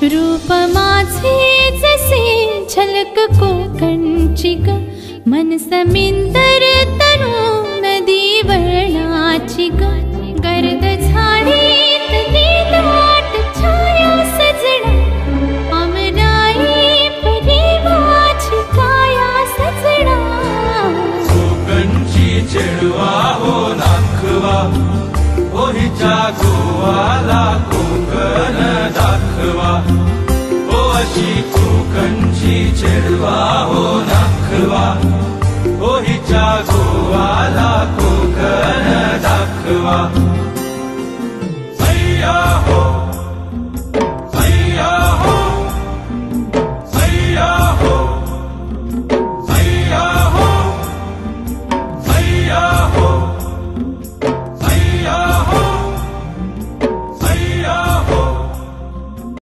रूप माझे जसे झलक कोकणची ग, मन समिंदर तनु नदी वर्णाची ग, गर्द झाडीत नीलाट छाया सजना, अमराई परी माझी काया सजना. कोकणची चेडवा हो नाखवा, ओहीच्या गोवाला कोकण दाखवा. ओ अशी कोकणची चेडवा हो नाखवा.